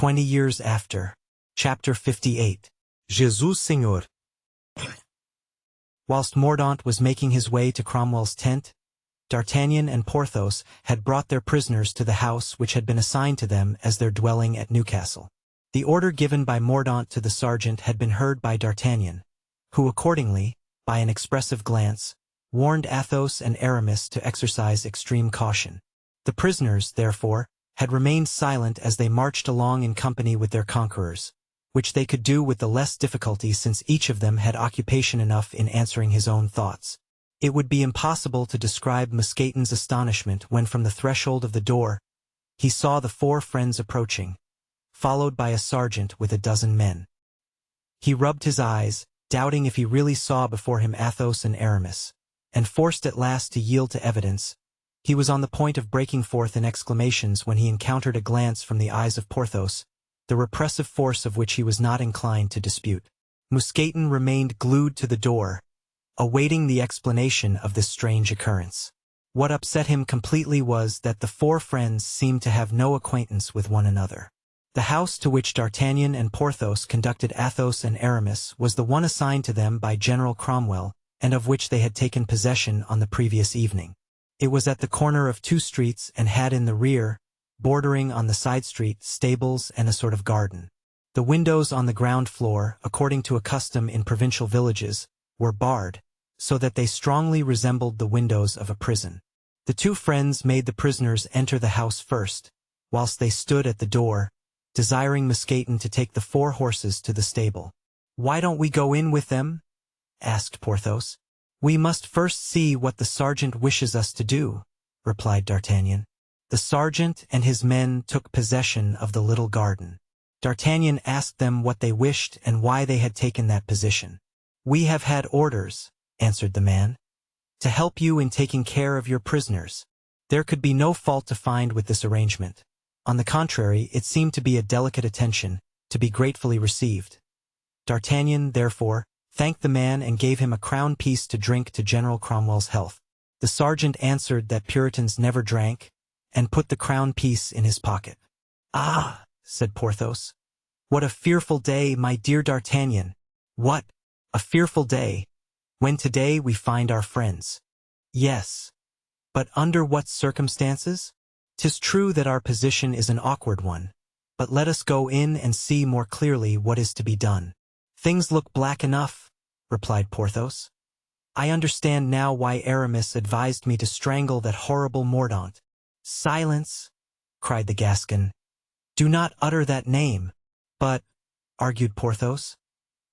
20 years after. Chapter 58. Jesus Seigneur. Whilst Mordaunt was making his way to Cromwell's tent, D'Artagnan and Porthos had brought their prisoners to the house which had been assigned to them as their dwelling at Newcastle. The order given by Mordaunt to the sergeant had been heard by D'Artagnan, who accordingly, by an expressive glance, warned Athos and Aramis to exercise extreme caution. The prisoners, therefore, had remained silent as they marched along in company with their conquerors, which they could do with the less difficulty since each of them had occupation enough in answering his own thoughts. It would be impossible to describe Mousqueton's astonishment when from the threshold of the door he saw the four friends approaching, followed by a sergeant with a dozen men. He rubbed his eyes, doubting if he really saw before him Athos and Aramis, and forced at last to yield to evidence, he was on the point of breaking forth in exclamations when he encountered a glance from the eyes of Porthos, the repressive force of which he was not inclined to dispute. Mousqueton remained glued to the door, awaiting the explanation of this strange occurrence. What upset him completely was that the four friends seemed to have no acquaintance with one another. The house to which D'Artagnan and Porthos conducted Athos and Aramis was the one assigned to them by General Cromwell, and of which they had taken possession on the previous evening. It was at the corner of two streets and had in the rear, bordering on the side street, stables and a sort of garden. The windows on the ground floor, according to a custom in provincial villages, were barred, so that they strongly resembled the windows of a prison. The two friends made the prisoners enter the house first, whilst they stood at the door, desiring Mousqueton to take the four horses to the stable. "Why don't we go in with them?" asked Porthos. "We must first see what the sergeant wishes us to do," replied D'Artagnan. The sergeant and his men took possession of the little garden. D'Artagnan asked them what they wished and why they had taken that position. "We have had orders," answered the man, "to help you in taking care of your prisoners." There could be no fault to find with this arrangement. On the contrary, it seemed to be a delicate attention, to be gratefully received. D'Artagnan, therefore, thanked the man and gave him a crown piece to drink to General Cromwell's health. The sergeant answered that Puritans never drank, and put the crown piece in his pocket. "Ah," said Porthos, "what a fearful day, my dear D'Artagnan! What? A fearful day, when today we find our friends." "Yes. But under what circumstances? 'Tis true that our position is an awkward one, but let us go in and see more clearly what is to be done." "Things look black enough," replied Porthos. "I understand now why Aramis advised me to strangle that horrible Mordaunt." "Silence!" cried the Gascon. "Do not utter that name." "But," argued Porthos,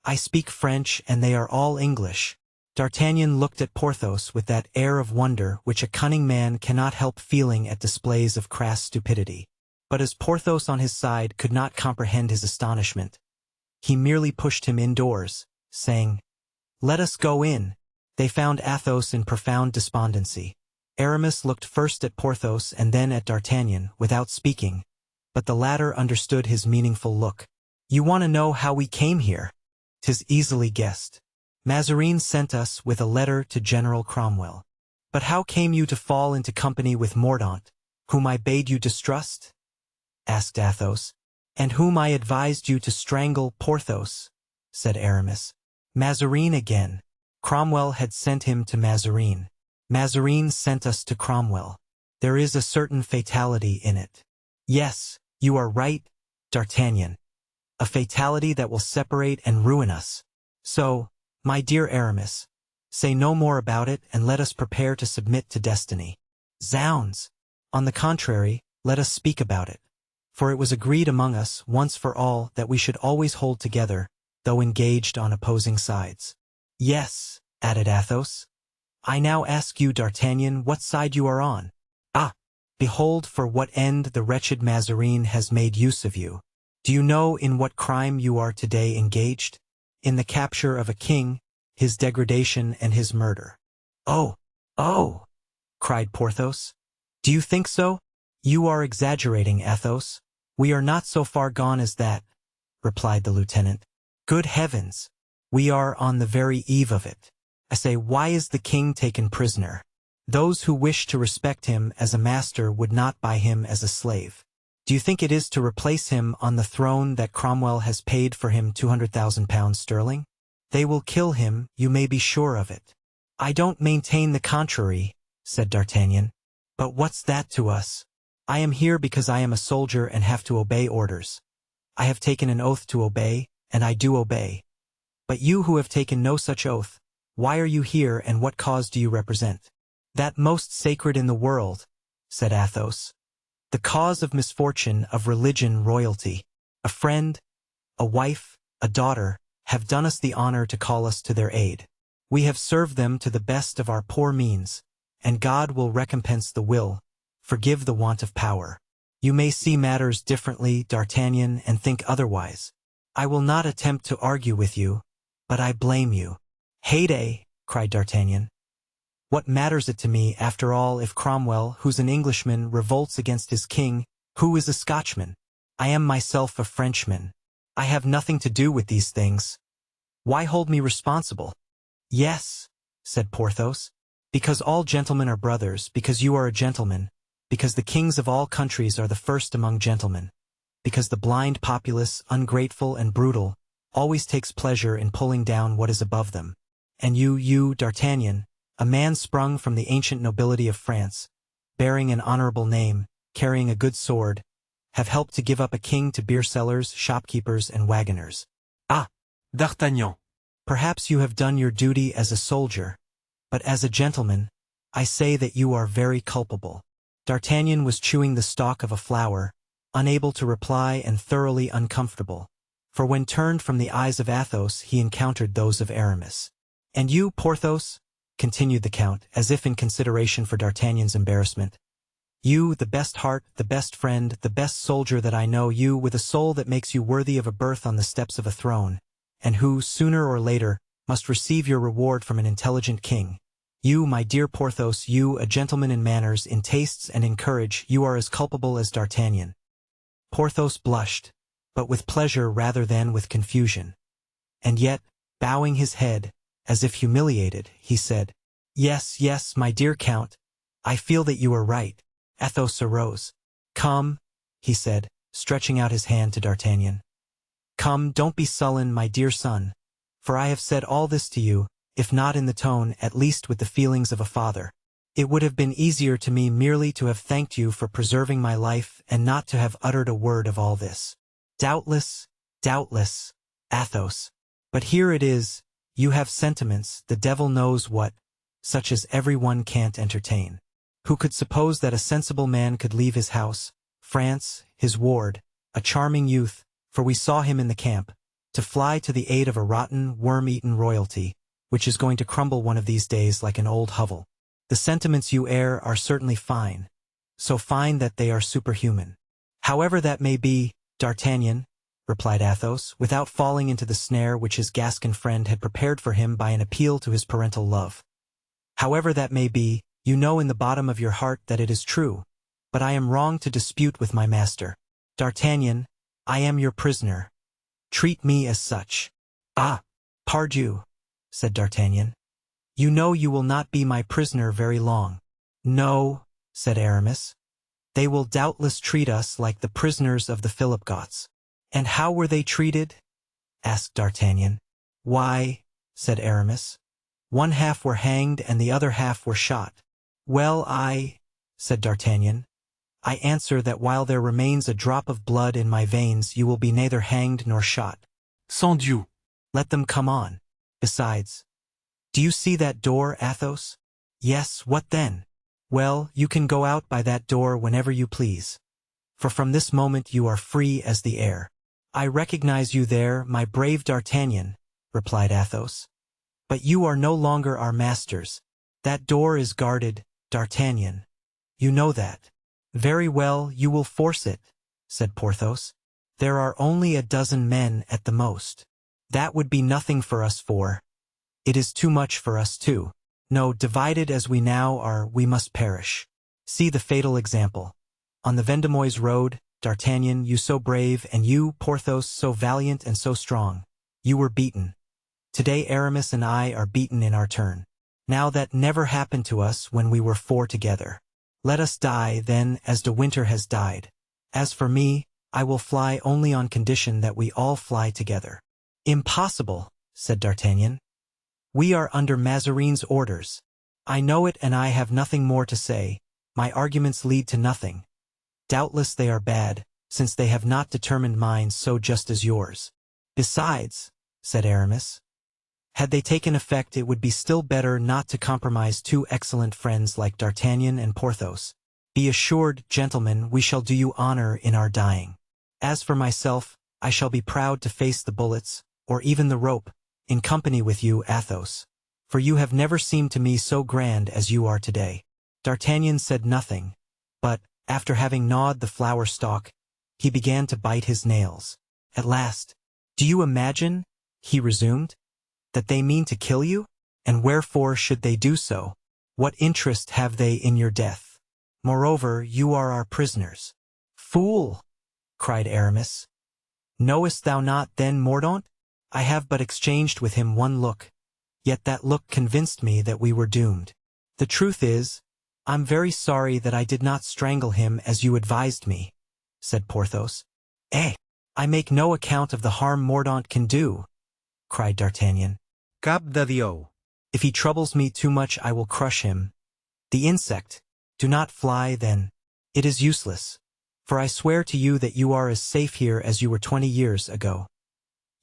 "I speak French and they are all English." D'Artagnan looked at Porthos with that air of wonder which a cunning man cannot help feeling at displays of crass stupidity. But as Porthos on his side could not comprehend his astonishment, he merely pushed him indoors, saying, "Let us go in." They found Athos in profound despondency. Aramis looked first at Porthos and then at D'Artagnan, without speaking, but the latter understood his meaningful look. "You want to know how we came here? 'Tis easily guessed. Mazarin sent us with a letter to General Cromwell." "But how came you to fall into company with Mordaunt, whom I bade you distrust?" asked Athos. "And whom I advised you to strangle?" "Porthos," said Aramis. "Mazarin again. Cromwell had sent him to Mazarin. Mazarin sent us to Cromwell. There is a certain fatality in it." "Yes, you are right, D'Artagnan. A fatality that will separate and ruin us. So, my dear Aramis, say no more about it and let us prepare to submit to destiny." "Zounds! On the contrary, let us speak about it. For it was agreed among us, once for all, that we should always hold together, though engaged on opposing sides." "Yes," added Athos. "I now ask you, D'Artagnan, what side you are on." "Ah! Behold for what end the wretched Mazarin has made use of you. Do you know in what crime you are today engaged? In the capture of a king, his degradation and his murder." "Oh! Oh!" cried Porthos. "Do you think so?" "You are exaggerating, Athos. We are not so far gone as that," replied the lieutenant. "Good heavens! We are on the very eve of it. I say, why is the king taken prisoner? Those who wish to respect him as a master would not buy him as a slave. Do you think it is to replace him on the throne that Cromwell has paid for him £200,000 sterling? They will kill him, you may be sure of it. I don't maintain the contrary, said D'Artagnan. But what's that to us? I am here because I am a soldier and have to obey orders. I have taken an oath to obey, and I do obey. But you who have taken no such oath, why are you here and what cause do you represent? That most sacred in the world, said Athos. The cause of misfortune, of religion, royalty. A friend, a wife, a daughter, have done us the honor to call us to their aid. We have served them to the best of our poor means, and God will recompense the will, forgive the want of power. You may see matters differently, D'Artagnan, and think otherwise. I will not attempt to argue with you, but I blame you. Heyday, cried D'Artagnan. What matters it to me, after all, if Cromwell, who's an Englishman, revolts against his king, who is a Scotchman? I am myself a Frenchman. I have nothing to do with these things. Why hold me responsible? Yes, said Porthos, because all gentlemen are brothers, because you are a gentleman, because the kings of all countries are the first among gentlemen, because the blind populace, ungrateful and brutal, always takes pleasure in pulling down what is above them. And you, D'Artagnan, a man sprung from the ancient nobility of France, bearing an honorable name, carrying a good sword, have helped to give up a king to beer sellers, shopkeepers, and wagoners. Ah, D'Artagnan. Perhaps you have done your duty as a soldier, but as a gentleman, I say that you are very culpable. D'Artagnan was chewing the stalk of a flower, unable to reply and thoroughly uncomfortable, for when turned from the eyes of Athos he encountered those of Aramis. And you, Porthos, continued the Count, as if in consideration for D'Artagnan's embarrassment. You, the best heart, the best friend, the best soldier that I know, you with a soul that makes you worthy of a berth on the steps of a throne, and who, sooner or later, must receive your reward from an intelligent king. You, my dear Porthos, you, a gentleman in manners, in tastes, and in courage, you are as culpable as D'Artagnan. Porthos blushed, but with pleasure rather than with confusion. And yet, bowing his head, as if humiliated, he said, Yes, yes, my dear Count, I feel that you are right. Athos arose. Come, he said, stretching out his hand to D'Artagnan. Come, don't be sullen, my dear son, for I have said all this to you, if not in the tone, at least with the feelings of a father. It would have been easier to me merely to have thanked you for preserving my life and not to have uttered a word of all this. Doubtless, Athos. But here it is, you have sentiments, the devil knows what, such as everyone can't entertain. Who could suppose that a sensible man could leave his house, France, his ward, a charming youth, for we saw him in the camp, to fly to the aid of a rotten, worm-eaten royalty, which is going to crumble one of these days like an old hovel. The sentiments you air are certainly fine, so fine that they are superhuman. However that may be, D'Artagnan, replied Athos, without falling into the snare which his Gascon friend had prepared for him by an appeal to his parental love. However that may be, you know in the bottom of your heart that it is true, but I am wrong to dispute with my master. D'Artagnan, I am your prisoner. Treat me as such. Ah, pardieu, said D'Artagnan. You know you will not be my prisoner very long. No, said Aramis. They will doubtless treat us like the prisoners of the Philipgots. And how were they treated? Asked D'Artagnan. Why, said Aramis, one half were hanged and the other half were shot. Well, said D'Artagnan, I answer that while there remains a drop of blood in my veins you will be neither hanged nor shot. Sans Dieu. Let them come on. Besides, do you see that door, Athos? Yes, what then? Well, you can go out by that door whenever you please. For from this moment you are free as the air. I recognize you there, my brave D'Artagnan, replied Athos. But you are no longer our masters. That door is guarded, D'Artagnan. You know that. Very well, you will force it, said Porthos. There are only a dozen men at the most. That would be nothing for us four. It is too much for us two. No, divided as we now are, we must perish. See the fatal example. On the Vendemois road, D'Artagnan, you so brave, and you, Porthos, so valiant and so strong. You were beaten. Today Aramis and I are beaten in our turn. Now that never happened to us when we were four together. Let us die, then, as De Winter has died. As for me, I will fly only on condition that we all fly together." "Impossible," said D'Artagnan. "We are under Mazarin's orders." "I know it, and I have nothing more to say. My arguments lead to nothing. Doubtless they are bad, since they have not determined minds so just as yours." "Besides," said Aramis, "had they taken effect, it would be still better not to compromise two excellent friends like D'Artagnan and Porthos. Be assured, gentlemen, we shall do you honor in our dying. As for myself, I shall be proud to face the bullets, or even the rope, in company with you, Athos, for you have never seemed to me so grand as you are today." D'Artagnan said nothing, but, after having gnawed the flower stalk, he began to bite his nails. At last, "Do you imagine," he resumed, "that they mean to kill you? And wherefore should they do so? What interest have they in your death? Moreover, you are our prisoners." "Fool!" cried Aramis. "Knowest thou not, then, Mordaunt? I have but exchanged with him one look, yet that look convinced me that we were doomed. The truth is, I'm very sorry that I did not strangle him as you advised me," said Porthos. "Eh! I make no account of the harm Mordaunt can do," cried D'Artagnan. Cap de Dieu. "If he troubles me too much, I will crush him. The insect! Do not fly, then. It is useless, for I swear to you that you are as safe here as you were 20 years ago.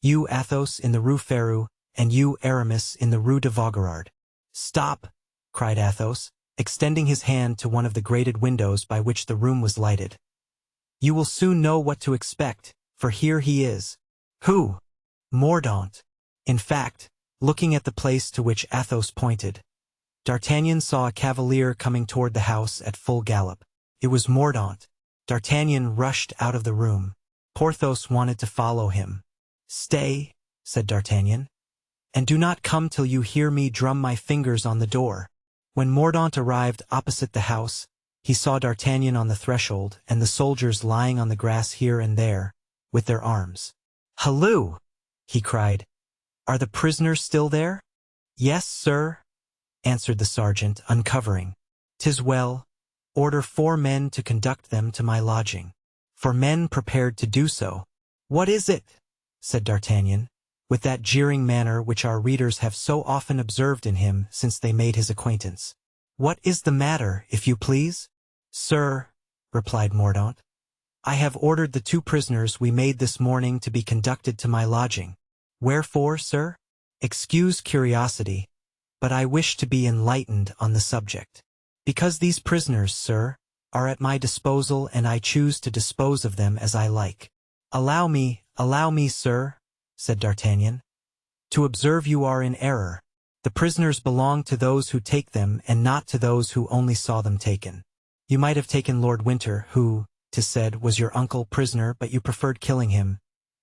You, Athos, in the Rue Férou, and you, Aramis, in the Rue de Vaugirard." "Stop!" cried Athos, extending his hand to one of the grated windows by which the room was lighted. "You will soon know what to expect, for here he is." "Who?" "Mordaunt." In fact, looking at the place to which Athos pointed, D'Artagnan saw a cavalier coming toward the house at full gallop. It was Mordaunt. D'Artagnan rushed out of the room. Porthos wanted to follow him. "Stay," said D'Artagnan, "and do not come till you hear me drum my fingers on the door." When Mordaunt arrived opposite the house, he saw D'Artagnan on the threshold and the soldiers lying on the grass here and there, with their arms. "Halloo!" he cried. "Are the prisoners still there?" "Yes, sir," answered the sergeant, uncovering. "'Tis well. Order 4 men to conduct them to my lodging." 4 men prepared to do so. "What is it?" said D'Artagnan, with that jeering manner which our readers have so often observed in him since they made his acquaintance. "What is the matter, if you please?" "Sir," replied Mordaunt, "I have ordered the 2 prisoners we made this morning to be conducted to my lodging." "Wherefore, sir?" "Excuse curiosity, but I wish to be enlightened on the subject." "Because these prisoners, sir, are at my disposal and I choose to dispose of them as I like." Allow me, sir," said D'Artagnan. "To observe you are in error. The prisoners belong to those who take them and not to those who only saw them taken. You might have taken Lord Winter, who, 'tis said, was your uncle, prisoner, but you preferred killing him.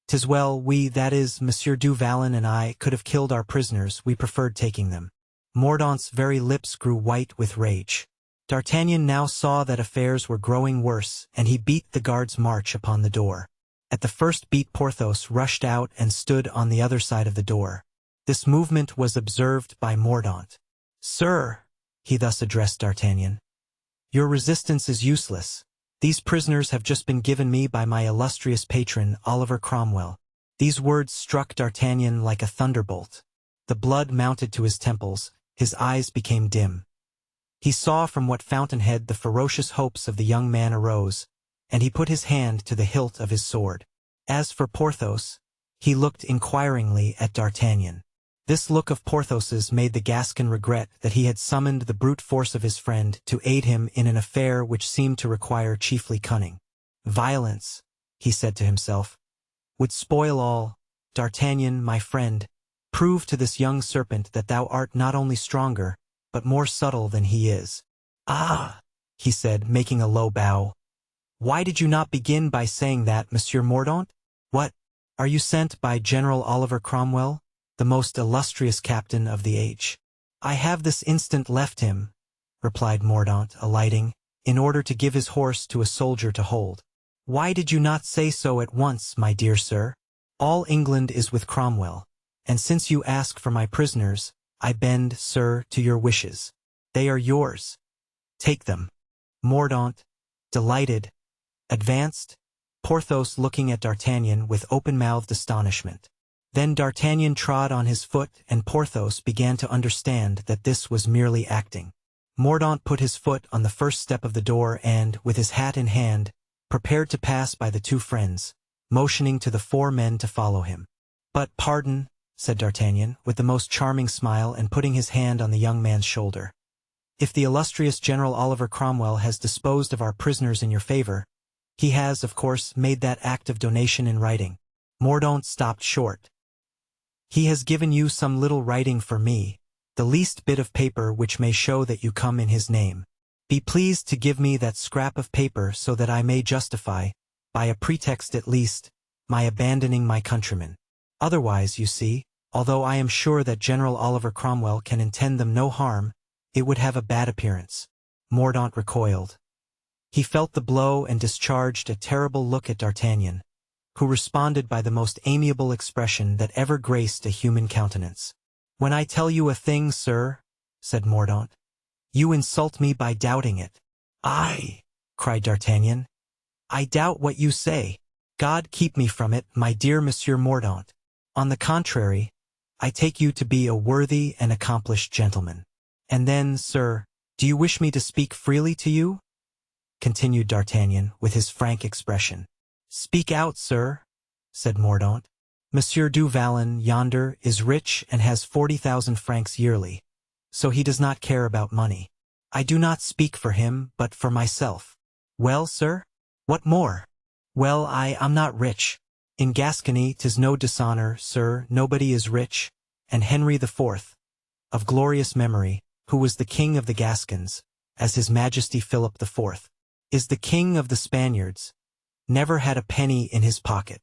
'Tis well, we, that is, Monsieur du Vallon and I, could have killed our prisoners, we preferred taking them." Mordaunt's very lips grew white with rage. D'Artagnan now saw that affairs were growing worse, and he beat the guard's march upon the door. At the first beat Porthos rushed out and stood on the other side of the door. This movement was observed by Mordaunt. "Sir," he thus addressed D'Artagnan, "your resistance is useless. These prisoners have just been given me by my illustrious patron, Oliver Cromwell." These words struck D'Artagnan like a thunderbolt. The blood mounted to his temples, his eyes became dim. He saw from what fountainhead the ferocious hopes of the young man arose, and he put his hand to the hilt of his sword. As for Porthos, he looked inquiringly at D'Artagnan. This look of Porthos's made the Gascon regret that he had summoned the brute force of his friend to aid him in an affair which seemed to require chiefly cunning. "Violence," he said to himself, "would spoil all. D'Artagnan, my friend, prove to this young serpent that thou art not only stronger, but more subtle than he is." "Ah," he said, making a low bow. "Why did you not begin by saying that, Monsieur Mordaunt? What, are you sent by General Oliver Cromwell, the most illustrious captain of the age?" "I have this instant left him," replied Mordaunt, alighting, "in order to give his horse to a soldier to hold." "Why did you not say so at once, my dear sir? All England is with Cromwell, and since you ask for my prisoners, I bend, sir, to your wishes. They are yours. Take them." Mordaunt, delighted, advanced, Porthos looking at D'Artagnan with open-mouthed astonishment. Then D'Artagnan trod on his foot and Porthos began to understand that this was merely acting. Mordaunt put his foot on the first step of the door and, with his hat in hand, prepared to pass by the two friends, motioning to the four men to follow him. "But pardon," said D'Artagnan, with the most charming smile and putting his hand on the young man's shoulder. "If the illustrious General Oliver Cromwell has disposed of our prisoners in your favor, he has, of course, made that act of donation in writing." Mordaunt stopped short. "He has given you some little writing for me, the least bit of paper which may show that you come in his name. Be pleased to give me that scrap of paper so that I may justify, by a pretext at least, my abandoning my countrymen. Otherwise, you see, although I am sure that General Oliver Cromwell can intend them no harm, it would have a bad appearance." Mordaunt recoiled. He felt the blow and discharged a terrible look at D'Artagnan, who responded by the most amiable expression that ever graced a human countenance. "When I tell you a thing, sir," said Mordaunt, "you insult me by doubting it." "I," cried D'Artagnan, "I doubt what you say. God keep me from it, my dear Monsieur Mordaunt. On the contrary, I take you to be a worthy and accomplished gentleman. And then, sir, do you wish me to speak freely to you?" continued D'Artagnan with his frank expression. "Speak out, sir," said Mordaunt. "Monsieur du Vallon yonder is rich and has 40,000 francs yearly, so he does not care about money. I do not speak for him, but for myself." "Well, sir? What more?" "Well, I am not rich. In Gascony 'tis no dishonor, sir, nobody is rich, and Henry IV, of glorious memory, who was the king of the Gascons, as his Majesty Philip IV, is the king of the Spaniards, never had a penny in his pocket.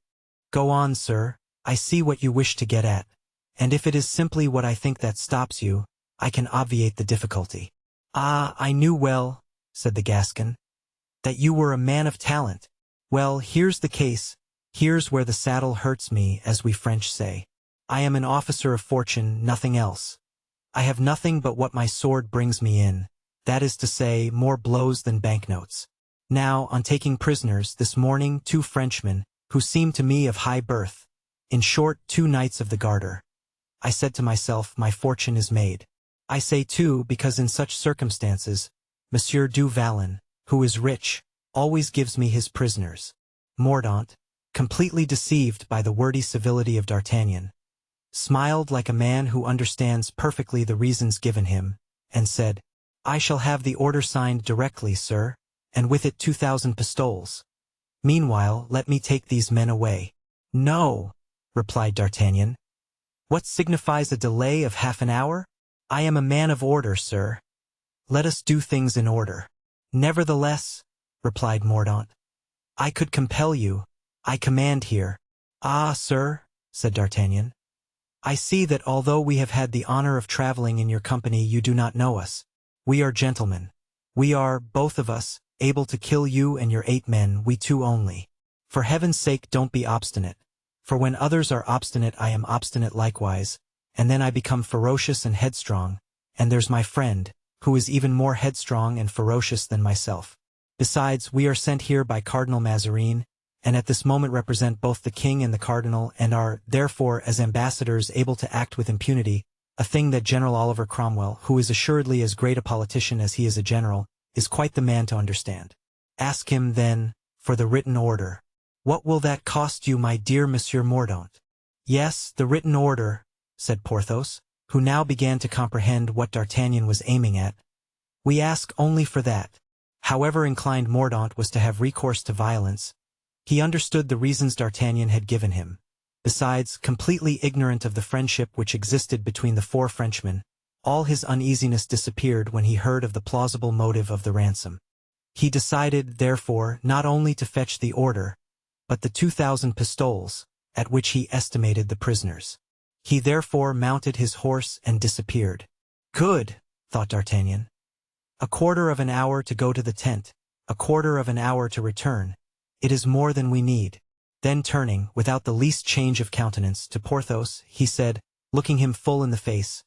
Go on, sir, I see what you wish to get at, and if it is simply what I think that stops you, I can obviate the difficulty." "Ah, I knew well," said the Gascon, "that you were a man of talent. Well, here's the case, here's where the saddle hurts me, as we French say. I am an officer of fortune, nothing else. I have nothing but what my sword brings me in, that is to say, more blows than banknotes. Now, on taking prisoners, this morning, 2 Frenchmen, who seemed to me of high birth, in short, 2 knights of the Garter, I said to myself, my fortune is made. I say too, because in such circumstances, Monsieur du Vallon, who is rich, always gives me his prisoners." Mordaunt, completely deceived by the wordy civility of D'Artagnan, smiled like a man who understands perfectly the reasons given him, and said, "I shall have the order signed directly, sir, and with it 2,000 pistoles. Meanwhile, let me take these men away." "No," replied D'Artagnan. "What signifies a delay of half an hour? I am a man of order, sir. Let us do things in order." "Nevertheless," replied Mordaunt, "I could compel you. I command here." "Ah, sir," said D'Artagnan, "I see that although we have had the honor of traveling in your company, you do not know us. We are gentlemen. We are, both of us, able to kill you and your 8 men, we 2 only. For heaven's sake, don't be obstinate, for when others are obstinate I am obstinate likewise, and then I become ferocious and headstrong, and there's my friend, who is even more headstrong and ferocious than myself. Besides, we are sent here by Cardinal Mazarin, and at this moment represent both the king and the cardinal, and are, therefore, as ambassadors able to act with impunity, a thing that General Oliver Cromwell, who is assuredly as great a politician as he is a general, is quite the man to understand. Ask him, then, for the written order." "What will that cost you, my dear Monsieur Mordaunt?" "Yes, the written order," said Porthos, who now began to comprehend what D'Artagnan was aiming at. "We ask only for that." However inclined Mordaunt was to have recourse to violence, he understood the reasons D'Artagnan had given him. Besides, completely ignorant of the friendship which existed between the 4 Frenchmen, all his uneasiness disappeared when he heard of the plausible motive of the ransom. He decided, therefore, not only to fetch the order, but the 2,000 pistoles, at which he estimated the prisoners. He therefore mounted his horse and disappeared. "Good," thought D'Artagnan. "A quarter of an hour to go to the tent, a quarter of an hour to return. It is more than we need." Then turning, without the least change of countenance, to Porthos, he said, looking him full in the face,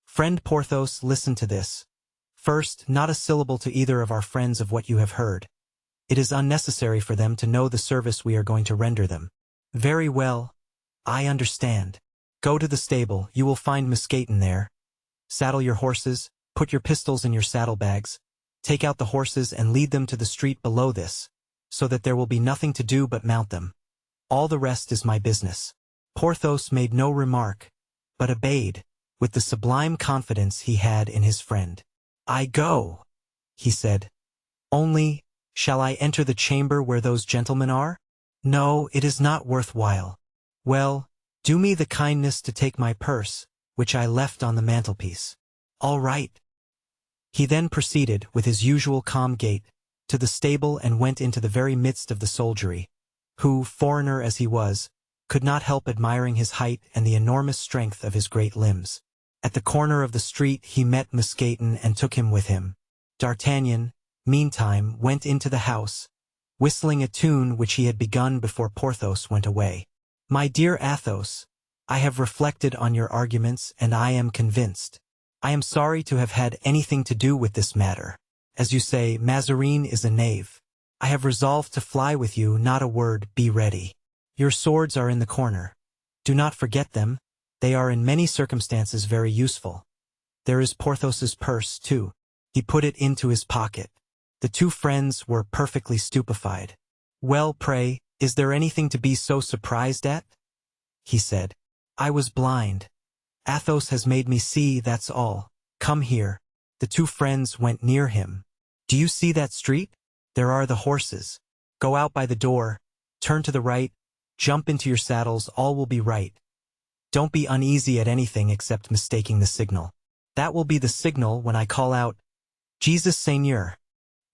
"Friend Porthos, listen to this. First, not a syllable to either of our friends of what you have heard. It is unnecessary for them to know the service we are going to render them. Very well. I understand. Go to the stable, you will find Mousqueton there. Saddle your horses, put your pistols in your saddlebags, take out the horses and lead them to the street below this, so that there will be nothing to do but mount them. All the rest is my business. Porthos made no remark, but obeyed, with the sublime confidence he had in his friend. I go, he said. Only, shall I enter the chamber where those gentlemen are? No, it is not worthwhile. Well, do me the kindness to take my purse, which I left on the mantelpiece. All right. He then proceeded, with his usual calm gait, to the stable and went into the very midst of the soldiery, who, foreigner as he was, could not help admiring his height and the enormous strength of his great limbs. At the corner of the street he met Mousqueton and took him with him. D'Artagnan, meantime, went into the house, whistling a tune which he had begun before Porthos went away. My dear Athos, I have reflected on your arguments and I am convinced. I am sorry to have had anything to do with this matter. As you say, Mazarin is a knave. I have resolved to fly with you, not a word, be ready. Your swords are in the corner. Do not forget them, they are in many circumstances very useful. There is Porthos's purse, too. He put it into his pocket. The two friends were perfectly stupefied. Well, pray, is there anything to be so surprised at? He said. I was blind. Athos has made me see, that's all. Come here. The two friends went near him. Do you see that street? There are the horses. Go out by the door, turn to the right, jump into your saddles, all will be right. Don't be uneasy at anything except mistaking the signal. That will be the signal when I call out, Jesus Seigneur.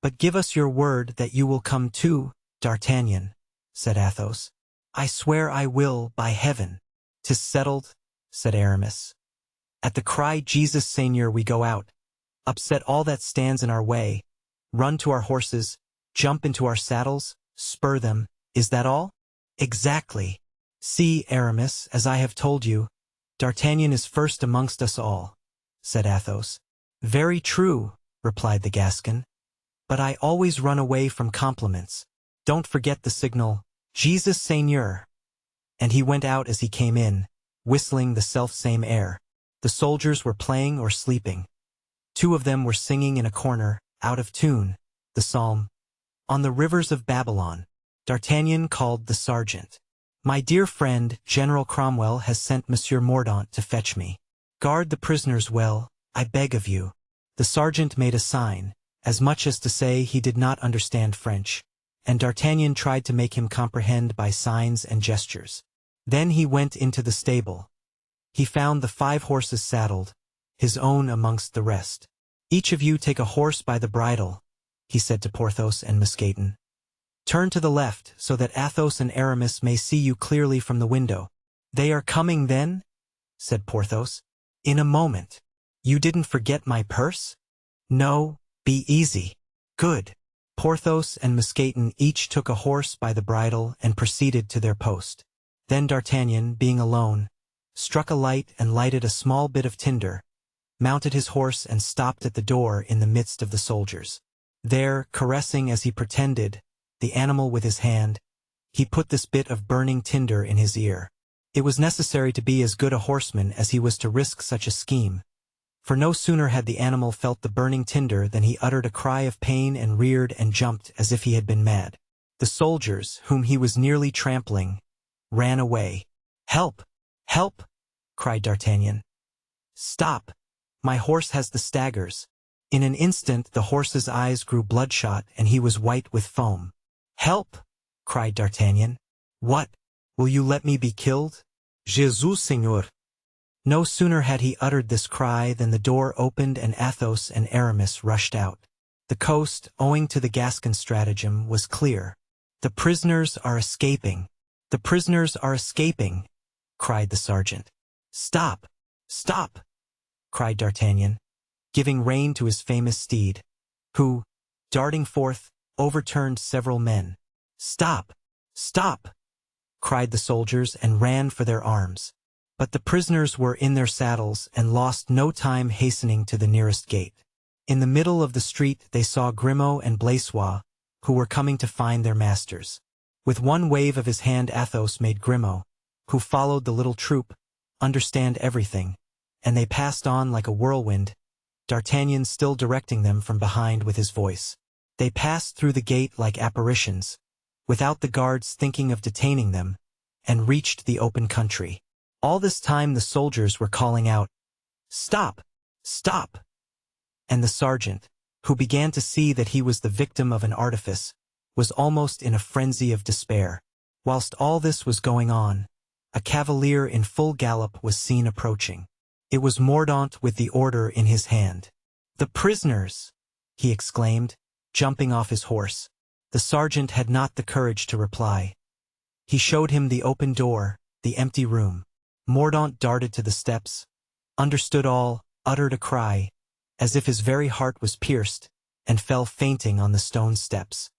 But give us your word that you will come too, D'Artagnan, said Athos. I swear I will, by heaven. 'Tis settled, said Aramis. At the cry Jesus Seigneur we go out, upset all that stands in our way, run to our horses, jump into our saddles, spur them, is that all? Exactly. See, Aramis, as I have told you, D'Artagnan is first amongst us all, said Athos. Very true, replied the Gascon. But I always run away from compliments. Don't forget the signal, Jesus Seigneur. And he went out as he came in, whistling the self-same air. The soldiers were playing or sleeping. Two of them were singing in a corner, out of tune, the psalm, On the Rivers of Babylon. D'Artagnan called the sergeant. My dear friend, General Cromwell has sent Monsieur Mordaunt to fetch me. Guard the prisoners well, I beg of you. The sergeant made a sign, as much as to say he did not understand French, and D'Artagnan tried to make him comprehend by signs and gestures. Then he went into the stable. He found the 5 horses saddled, his own amongst the rest. Each of you take a horse by the bridle, he said to Porthos and Mousqueton. Turn to the left, so that Athos and Aramis may see you clearly from the window. They are coming then? Said Porthos. In a moment. You didn't forget my purse? No, be easy. Good. Porthos and Mousqueton each took a horse by the bridle and proceeded to their post. Then D'Artagnan, being alone, struck a light and lighted a small bit of tinder, mounted his horse and stopped at the door in the midst of the soldiers. There, caressing as he pretended, the animal with his hand, he put this bit of burning tinder in his ear. It was necessary to be as good a horseman as he was to risk such a scheme, for no sooner had the animal felt the burning tinder than he uttered a cry of pain and reared and jumped as if he had been mad. The soldiers, whom he was nearly trampling, ran away. Help! Help! Cried D'Artagnan. Stop! My horse has the staggers. In an instant the horse's eyes grew bloodshot and he was white with foam. Help! Cried D'Artagnan. What? Will you let me be killed? Jesus Seigneur! No sooner had he uttered this cry than the door opened and Athos and Aramis rushed out. The coast, owing to the Gascon stratagem, was clear. The prisoners are escaping. The prisoners are escaping, cried the sergeant. Stop! Stop! Cried D'Artagnan, giving rein to his famous steed, who, darting forth, overturned several men. Stop! Stop! Cried the soldiers and ran for their arms. But the prisoners were in their saddles and lost no time hastening to the nearest gate. In the middle of the street they saw Grimaud and Blaisois, who were coming to find their masters. With one wave of his hand Athos made Grimaud, who followed the little troop, understand everything, and they passed on like a whirlwind, D'Artagnan still directing them from behind with his voice. They passed through the gate like apparitions, without the guards thinking of detaining them, and reached the open country. All this time the soldiers were calling out, "Stop! Stop!" And the sergeant, who began to see that he was the victim of an artifice, was almost in a frenzy of despair. Whilst all this was going on, a cavalier in full gallop was seen approaching. It was Mordaunt with the order in his hand. "The prisoners!" he exclaimed, jumping off his horse. The sergeant had not the courage to reply. He showed him the open door, the empty room. Mordaunt darted to the steps, understood all, uttered a cry, as if his very heart was pierced, and fell fainting on the stone steps.